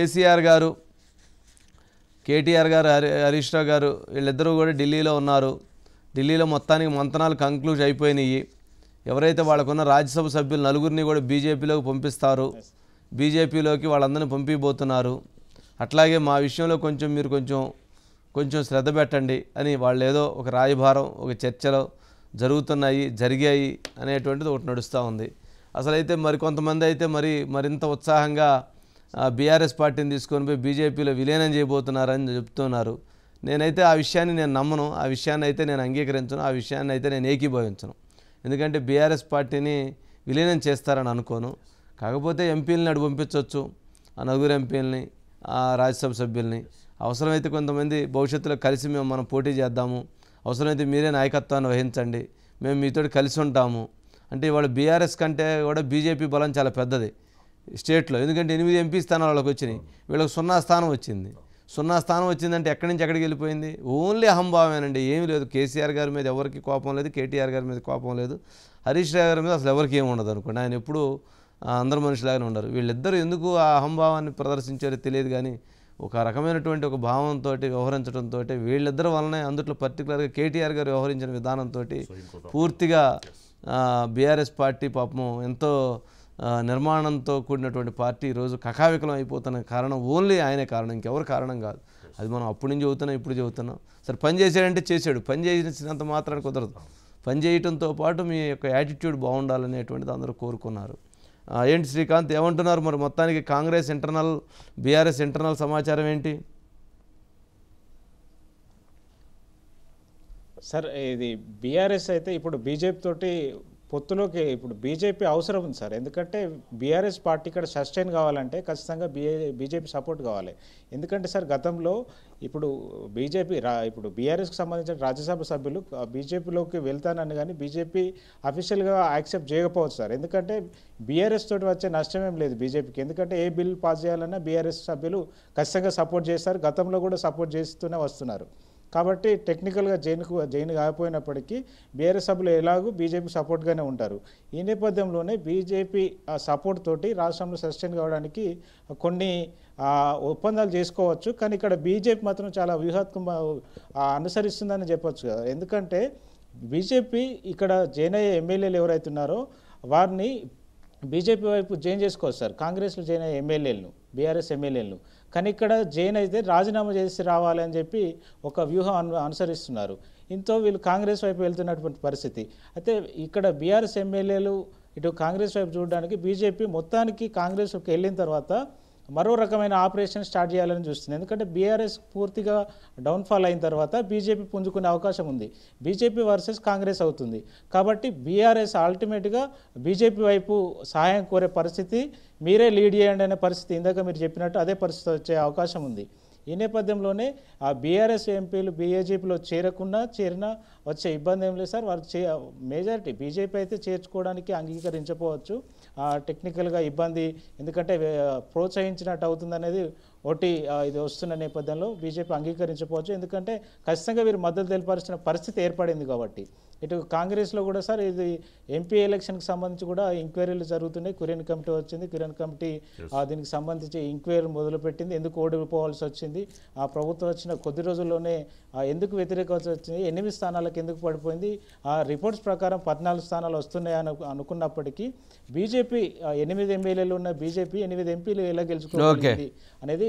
కేసీఆర్ గారు, కేటీఆర్ గారు, హరీష్ రావు గారు వీళ్ళిద్దరూ కూడా ఢిల్లీలో ఉన్నారు. ఢిల్లీలో మొత్తానికి మంతనాలు కంక్లూజ్ అయిపోయినాయి. ఎవరైతే వాళ్ళకున్న రాజ్యసభ సభ్యులు నలుగురిని కూడా బీజేపీలోకి పంపిస్తారు. బీజేపీలోకి వాళ్ళందరినీ పంపిపోతున్నారు. అట్లాగే మా విషయంలో మీరు కొంచెం శ్రద్ధ పెట్టండి అని వాళ్ళు ఏదో ఒక రాయబారం, ఒక చర్చలో జరిగాయి అనేటువంటిది ఒకటి నడుస్తూ ఉంది. అసలైతే కొంతమంది అయితే మరింత ఉత్సాహంగా బీఆర్ఎస్ పార్టీని తీసుకొని పోయి బీజేపీలో విలీనం చేయబోతున్నారని చెప్తున్నారు. నేనైతే ఆ విషయాన్ని నేను నమ్మను, ఆ విషయాన్ని అయితే నేను అంగీకరించను, ఆ విషయాన్ని అయితే నేను ఏకీభవించను. ఎందుకంటే బీఆర్ఎస్ పార్టీని విలీనం చేస్తారని అనుకోను. కాకపోతే ఎంపీలని అటు పంపించవచ్చు, ఆ నలుగురు ఎంపీలని, ఆ రాజ్యసభ సభ్యుల్ని. అవసరమైతే కొంతమంది భవిష్యత్తులో కలిసి మనం పోటీ చేద్దాము, అవసరమైతే మీరే నాయకత్వాన్ని వహించండి, మేము మీతో కలిసి ఉంటాము అంటే ఇవాళ బీఆర్ఎస్ కంటే కూడా బీజేపీ బలం చాలా పెద్దది స్టేట్లో. ఎందుకంటే 8 ఎంపీ స్థానాలు వాళ్ళకి వచ్చినాయి, వీళ్ళకి 0 స్థానం వచ్చింది. 0 స్థానం వచ్చిందంటే ఎక్కడి నుంచి ఎక్కడికి వెళ్ళిపోయింది? ఓన్లీ అహంభావమేనండి, ఏమీ లేదు. కేసీఆర్ గారి మీద ఎవరికి కోపం లేదు, కేటీఆర్ గారి మీద కోపం లేదు, హరీష్ రావు గారి మీద అసలు ఎవరికి ఏమి ఉండదు అనుకోండి. ఆయన ఎప్పుడు అందరు మనుషులాగానే ఉండరు. వీళ్ళిద్దరూ ఎందుకు ఆ అహంభావాన్ని ప్రదర్శించారో తెలియదు, కానీ ఒక రకమైనటువంటి ఒక భావంతో వ్యవహరించడంతో వీళ్ళిద్దరి వలనే అందుట్లో పర్టికులర్గా కేటీఆర్ గారు వ్యవహరించిన విధానంతో పూర్తిగా బీఆర్ఎస్ పార్టీ పాపం ఎంతో నిర్మాణంతో కూడినటువంటి పార్టీ ఈరోజు కకావికలం అయిపోతున్న కారణం ఓన్లీ ఆయనే కారణం, ఇంకెవరు కారణం కాదు. అది మనం అప్పటి నుంచి చెబుతున్నాం, ఇప్పుడు చెబుతున్నాం. సరే పని చేసాడంటే చేశాడు, పని చేసినంత మాత్రాన్ని కుదరదు. పని చేయడంతో పాటు మీ యొక్క యాటిట్యూడ్ బాగుండాలనేటువంటిది అందరూ కోరుకున్నారు. ఏంటి శ్రీకాంత్ ఏమంటున్నారు మరి? మొత్తానికి కాంగ్రెస్ ఇంటర్నల్, బీఆర్ఎస్ ఇంటర్నల్ సమాచారం ఏంటి సార్? ఇది బీఆర్ఎస్ అయితే ఇప్పుడు బీజేపీ తోటి పొత్తులోకి ఇప్పుడు బీజేపీ అవసరం ఉంది సార్. ఎందుకంటే బీఆర్ఎస్ పార్టీ ఇక్కడ సస్టైన్ కావాలంటే ఖచ్చితంగా బీజేపీ సపోర్ట్ కావాలి. ఎందుకంటే సార్ గతంలో ఇప్పుడు ఇప్పుడు బీఆర్ఎస్కి సంబంధించిన రాజ్యసభ సభ్యులు బీజేపీలోకి వెళ్తానని కానీ బీజేపీ అఫీషియల్గా యాక్సెప్ట్ చేయకపోవచ్చు సార్. ఎందుకంటే బీఆర్ఎస్ తోటి వచ్చే నష్టమేం లేదు బీజేపీకి. ఎందుకంటే ఏ బిల్ పాస్ చేయాలన్నా బీఆర్ఎస్ సభ్యులు ఖచ్చితంగా సపోర్ట్ చేస్తారు, గతంలో కూడా సపోర్ట్ చేస్తూనే వస్తున్నారు. కాబట్టి టెక్నికల్గా జైన్ కాకపోయినప్పటికీ బీఆర్ఎస్ సభ్యులు ఎలాగూ బీజేపీ సపోర్ట్గానే ఉంటారు. ఈ నేపథ్యంలోనే బీజేపీ సపోర్ట్ తోటి రాష్ట్రంలో సస్టైన్ కావడానికి కొన్ని ఒప్పందాలు చేసుకోవచ్చు. కానీ ఇక్కడ బీజేపీ మాత్రం చాలా వ్యూహాత్మక అనుసరిస్తుందని చెప్పొచ్చు కదా. ఎందుకంటే బీజేపీ ఇక్కడ జైన్ అయ్యే ఎమ్మెల్యేలు ఎవరైతే ఉన్నారో వారిని బీజేపీ వైపు జైన్ చేసుకోవచ్చు సార్, కాంగ్రెస్లో జైన్ అయ్యే ఎమ్మెల్యేలను, బీఆర్ఎస్ ఎమ్మెల్యేలను. కానీ ఇక్కడ జైన్ అయితే రాజీనామా చేసి రావాలి అని చెప్పి ఒక వ్యూహం అనుసరిస్తున్నారు. ఇంతో వీళ్ళు కాంగ్రెస్ వైపు వెళ్తున్నటువంటి పరిస్థితి. అయితే ఇక్కడ బీఆర్ఎస్ ఎమ్మెల్యేలు ఇటు కాంగ్రెస్ వైపు చూడడానికి బీజేపీ మొత్తానికి కాంగ్రెస్కి వెళ్ళిన తర్వాత మరో రకమైన ఆపరేషన్ స్టార్ట్ చేయాలని చూస్తుంది. ఎందుకంటే బీఆర్ఎస్ పూర్తిగా డౌన్ఫాల్ అయిన తర్వాత బీజేపీ పుంజుకునే అవకాశం ఉంది. బీజేపీ వర్సెస్ కాంగ్రెస్ అవుతుంది. కాబట్టి బీఆర్ఎస్ అల్టిమేట్గా బీజేపీ వైపు సహాయం కోరే పరిస్థితి, మీరే లీడ్ చేయండి అనే పరిస్థితి, ఇందాక మీరు చెప్పినట్టు అదే పరిస్థితి వచ్చే అవకాశం ఉంది. ఈ నేపథ్యంలోనే ఆ బీఆర్ఎస్ ఎంపీలు బీజేపీలో చేరినా వచ్చే ఇబ్బంది ఏం లేదు సార్. వారు మెజారిటీ బీజేపీ అయితే చేర్చుకోవడానికి అంగీకరించకపోవచ్చు, టెక్నికల్గా ఇబ్బంది, ఎందుకంటే ప్రోత్సహించినట్టు అవుతుంది అనేది ఒకటి ఇది వస్తున్న నేపథ్యంలో బీజేపీ అంగీకరించకపోవచ్చు. ఎందుకంటే ఖచ్చితంగా వీరు మద్దతు తెలిపాల్సిన పరిస్థితి ఏర్పడింది కాబట్టి. ఇటు కాంగ్రెస్లో కూడా సార్ ఇది ఎంపీ ఎలక్షన్కి సంబంధించి కూడా ఎంక్వైరీలు జరుగుతున్నాయి. కురియన్ కమిటీ వచ్చింది, కురియన్ కమిటీ దీనికి సంబంధించి ఎంక్వైరీ మొదలుపెట్టింది. ఎందుకు ఓడిపోవాల్సి వచ్చింది, ఆ ప్రభుత్వం వచ్చిన కొద్ది రోజుల్లోనే ఎందుకు వ్యతిరేకత వచ్చింది, 8 స్థానాలకు ఎందుకు పడిపోయింది, ఆ రిపోర్ట్స్ ప్రకారం 14 స్థానాలు వస్తున్నాయని అనుకున్నప్పటికీ బీజేపీ 8 ఎమ్మెల్యేలు ఉన్న బీజేపీ 8 ఎంపీలు ఎలా గెలుచుకోవాలి అనేది